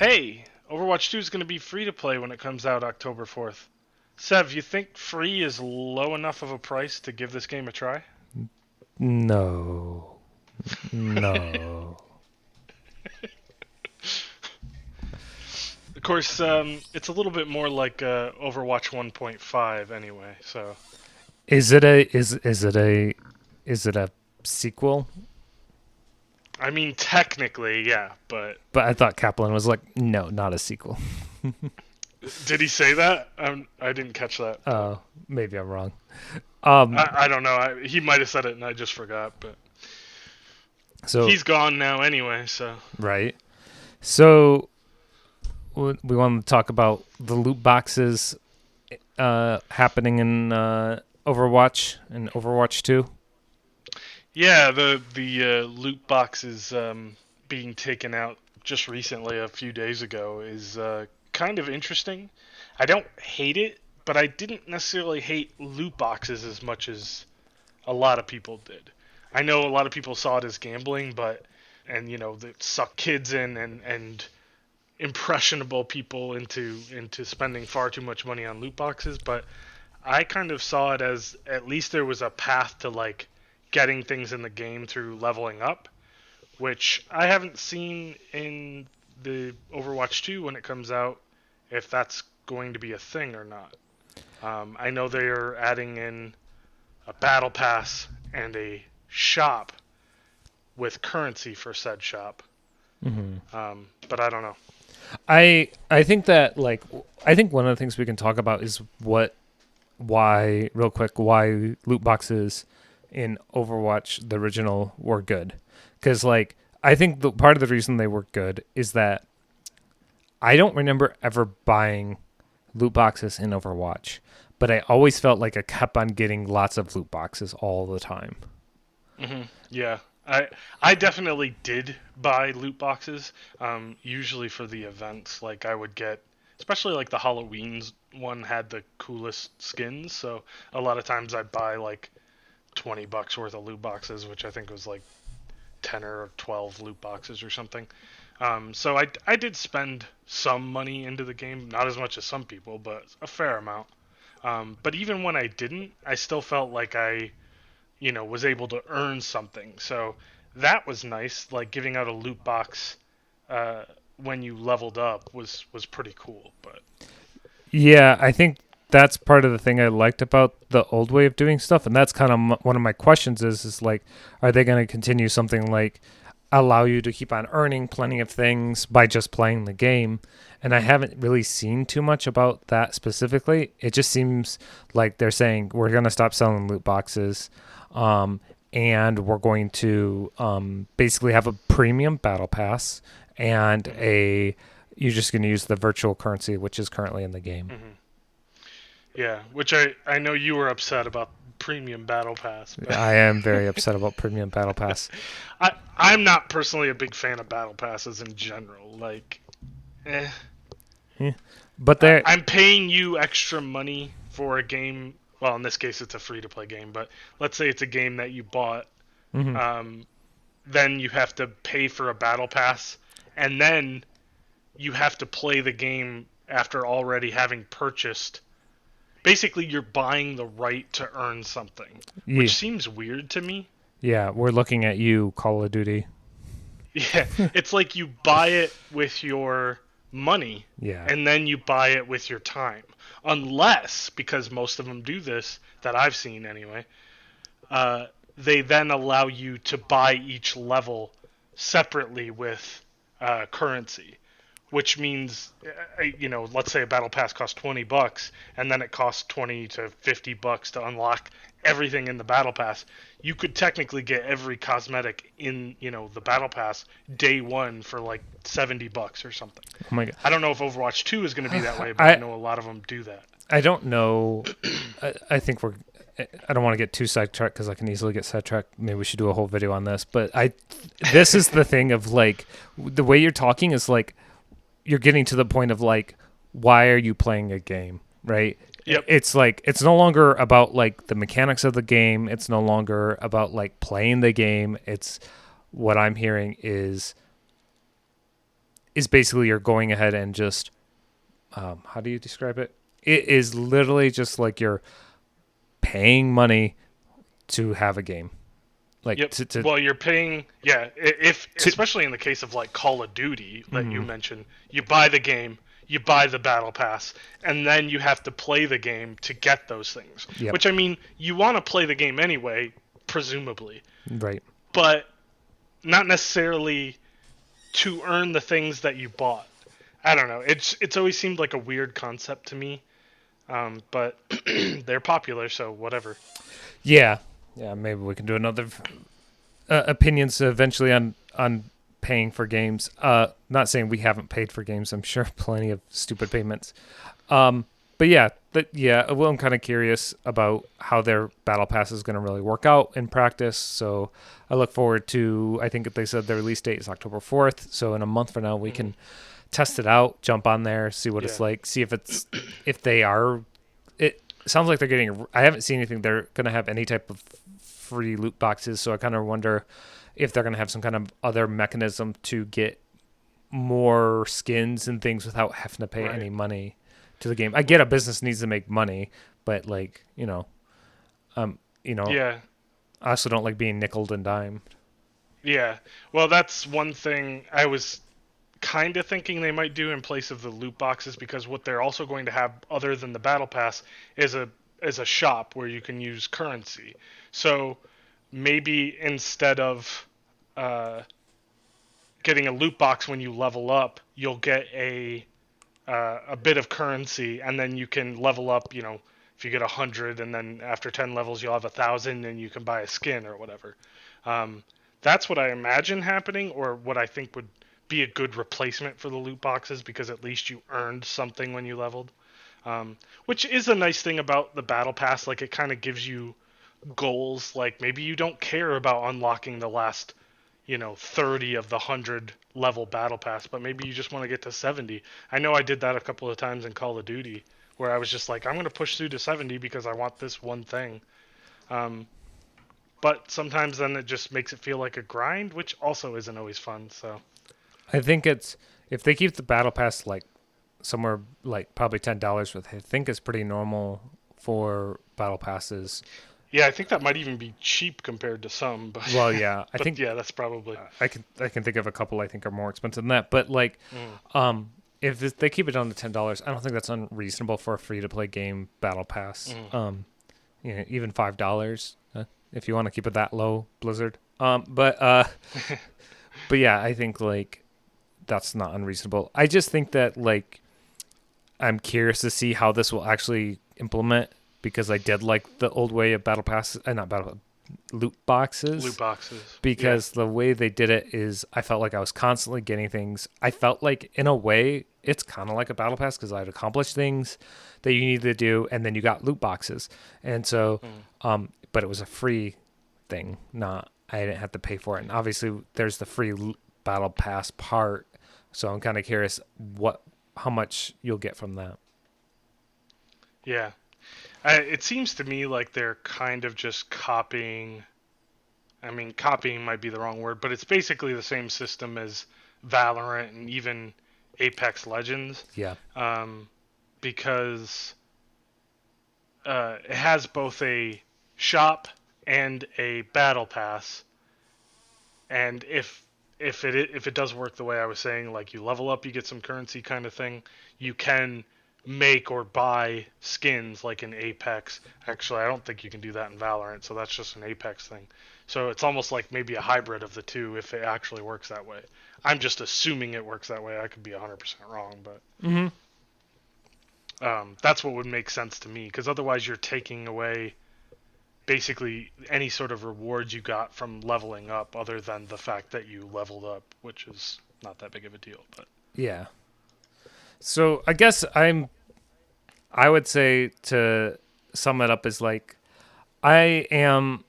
Hey, Overwatch 2 is going to be free to play when it comes out October 4th. Sev, you think free is low enough of a price to give this game a try? No. No. Of course, it's a little bit more like Overwatch 1.5 anyway, so Is it a sequel? I mean technically, yeah, but But I thought Kaplan was like, no, not a sequel. did he say that? I didn't catch that, but Maybe I'm wrong. Um I don't know. He might have said it and I just forgot, but so he's gone now anyway, so right. So we want to talk about the loot boxes happening in Overwatch and Overwatch 2. yeah, the loot boxes being taken out just recently, a few days ago, is kind of interesting. I don't hate it, but I didn't necessarily hate loot boxes as much as a lot of people did. I know a lot of people saw it as gambling, but and that suck kids in and impressionable people into spending far too much money on loot boxes, but I kind of saw it as at least there was a path to like getting things in the game through leveling up, which I haven't seen in the Overwatch 2 when it comes out, if that's going to be a thing or not. I know they are adding in a battle pass and a shop with currency for said shop, Mm-hmm. but I don't know. I think that I think one of the things we can talk about is why real quick why loot boxes in Overwatch the original were good, because I think the part of the reason they were good is that I don't remember ever buying loot boxes in Overwatch, but I always felt like I kept on getting lots of loot boxes all the time. Yeah, I definitely did buy loot boxes. Usually for the events, like I would get, especially like the Halloween's one had the coolest skins. So a lot of times I'd buy like $20 worth of loot boxes, which I think was like 10 or 12 loot boxes or something. So I did spend some money into the game, not as much as some people, but a fair amount. But even when I didn't, I still felt like I was able to earn something. So that was nice. Like giving out a loot box uh, when you leveled up was pretty cool. But Yeah, I think that's part of the thing I liked about the old way of doing stuff, and that's kind of one of my questions is like, are they going to continue something like allow you to keep on earning plenty of things by just playing the game? And I haven't really seen too much about that specifically. It just seems like they're saying we're going to stop selling loot boxes, um, and we're going to basically have a premium battle pass and mm-hmm, a you're just going to use the virtual currency which is currently in the game. mm-hmm. Yeah, which I know you were upset about premium battle pass, but I am very upset about premium battle pass. I'm not personally a big fan of battle passes in general. Like, eh. Yeah. But there, I'm paying you extra money for a game. Well, in this case, it's a free to play game, but let's say it's a game that you bought. mhm. Um, then you have to pay for a battle pass, and then you have to play the game after already having purchased. Basically, you're buying the right to earn something, Yeah, which seems weird to me. yeah, we're looking at you, Call of Duty. Yeah, it's like you buy it with your money Yeah, and then you buy it with your time. Unless, because most of them do this, that I've seen anyway, they then allow you to buy each level separately with currency, which means, let's say a battle pass costs $20, and then it costs 20 to $50 to unlock everything in the battle pass. You could technically get every cosmetic in, the battle pass day one for like $70 or something. oh my god. I don't know if Overwatch 2 is going to be that way, but I I know a lot of them do that. I don't know. I think we're. I don't want to get too sidetracked because I can easily get sidetracked. Maybe we should do a whole video on this. But this is the thing of like the way you're talking is like you're getting to the point of like, why are you playing a game, right? Yep. It's like it's no longer about like the mechanics of the game. It's no longer about like playing the game. It's what I'm hearing is is basically you're going ahead and just how do you describe it? It is literally just like you're paying money to have a game, like Yep. Well, you're paying, yeah. If to especially in the case of like Call of Duty that you mm, mentioned, you buy the game, you buy the battle pass, and then you have to play the game to get those things. yep, Which I mean, you want to play the game anyway, presumably, right. but not necessarily to earn the things that you bought. I don't know. It's always seemed like a weird concept to me. But they're popular, so whatever. Yeah, yeah. Maybe we can do another opinions eventually on paying for games. Not saying we haven't paid for games. I'm sure plenty of stupid payments. But yeah, well, I'm kind of curious about how their battle pass is going to really work out in practice. So I look forward to. I think they said the release date is October 4th. So in a month from now, we can test it out, jump on there, see what it's Yeah. like, see if they are. It sounds like they're getting. I haven't seen anything. They're going to have any type of free loot boxes. So I kind of wonder if they're going to have some kind of other mechanism to get more skins and things without having to pay any Right. money to the game. I get a business needs to make money, but like, you know, Yeah. I also don't like being nickeled and dimed. Yeah. Well, that's one thing I was kind of thinking they might do in place of the loot boxes, because what they're also going to have other than the battle pass is a shop where you can use currency. So maybe instead of uh, getting a loot box when you level up, you'll get a bit of currency, and then you can level up. You know, if you get 100, and then after 10 levels you'll have 1,000, and you can buy a skin or whatever. Um, that's what I imagine happening, or what I think would be a good replacement for the loot boxes, because at least you earned something when you leveled. Which is a nice thing about the battle pass. Like, it kind of gives you goals. Like, maybe you don't care about unlocking the last 30 of the 100 level battle pass, but maybe you just want to get to 70. I know I did that a couple of times in Call of Duty, where I was just like, I'm going to push through to 70 because I want this one thing. Um, but sometimes then it just makes it feel like a grind, which also isn't always fun. So I think it's if they keep the battle pass like somewhere like probably $10, which I think is pretty normal for battle passes. yeah, I think that might even be cheap compared to some, but Well, yeah, I but think yeah, that's probably. I can think of a couple I think are more expensive than that. But like, Mm, if they keep it down to $10, I don't think that's unreasonable for a free to play game battle pass. mm. Even $5 if you want to keep it that low, Blizzard. But yeah, I think like that's not unreasonable. I just think that like I'm curious to see how this will actually implement because I did like the old way of battle pass, not battle loot Loot boxes boxes. Yeah. because the way they did it is I felt like I was constantly getting things. I felt like in a way it's kind of like a battle pass because I'd accomplish things that you needed to do, and then you got loot boxes, and so, Mm. but it was a free thing, not I didn't have to pay for it. And obviously, there's the free battle pass part, so I'm kind of curious how much you'll get from that. Yeah. It seems to me like they're kind of just copying. I mean, copying might be the wrong word, but it's basically the same system as Valorant and even Apex Legends, Yeah, um, because it has both a shop and a battle pass. And if it does work the way I was saying, like you level up, you get some currency kind of thing, you can make or buy skins like in Apex. Actually, I don't think you can do that in Valorant, so that's just an Apex thing. So it's almost like maybe a hybrid of the two if it actually works that way. I'm just assuming it works that way. I could be 100% wrong, but mm-hmm. that's what would make sense to me, because otherwise you're taking away basically any sort of rewards you got from leveling up other than the fact that you leveled up, which is not that big of a deal. But Yeah. So I guess I would say to sum it up is like I am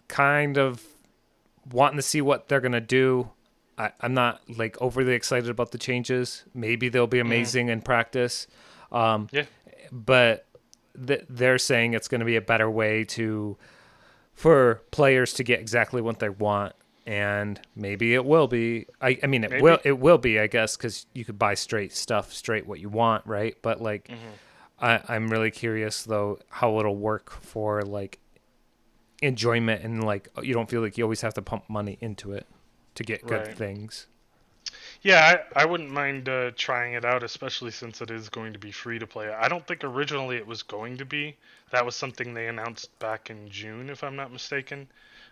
kind of wanting to see what they're gonna do. I'm not like overly excited about the changes. Maybe they'll be amazing in practice, yeah, but they're saying it's going to be a better way for players to get exactly what they want and maybe it will be. I mean, Maybe. it will be, I guess, because you could buy straight stuff, straight what you want, right? But like, Hmm. I'm really curious though how it'll work for like enjoyment, and like you don't feel like you always have to pump money into it to get good Right. things. Yeah, I wouldn't mind trying it out, especially since it is going to be free to play. I don't think originally it was going to be. That was something they announced back in June, if I'm not mistaken.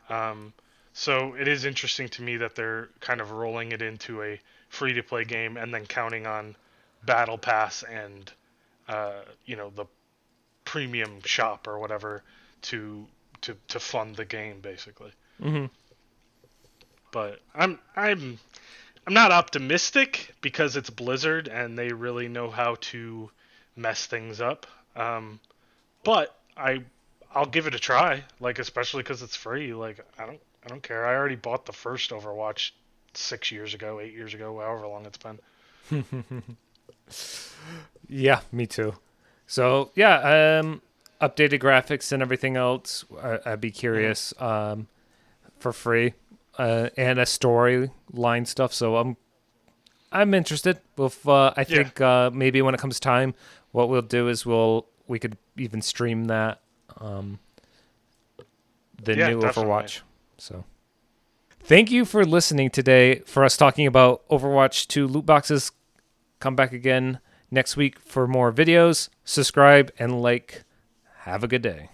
Um, so it is interesting to me that they're kind of rolling it into a free to play game and then counting on Battle Pass and the premium shop or whatever to to fund the game basically. Hmm. But I'm not optimistic because it's Blizzard and they really know how to mess things up. But I'll give it a try, like especially because it's free. Like I don't care. I already bought the first Overwatch 6 years ago, 8 years ago, however long it's been. Yeah, me too. So yeah, updated graphics and everything else. I'd be Hmm. curious for free, and a storyline stuff. So I'm interested. With I Yeah, think maybe when it comes time, what we'll do is we could even stream that um, the yeah, new definitely. Overwatch. So thank you for listening today for us talking about Overwatch 2 loot boxes. Come back again next week for more videos. Subscribe and like. Have a good day.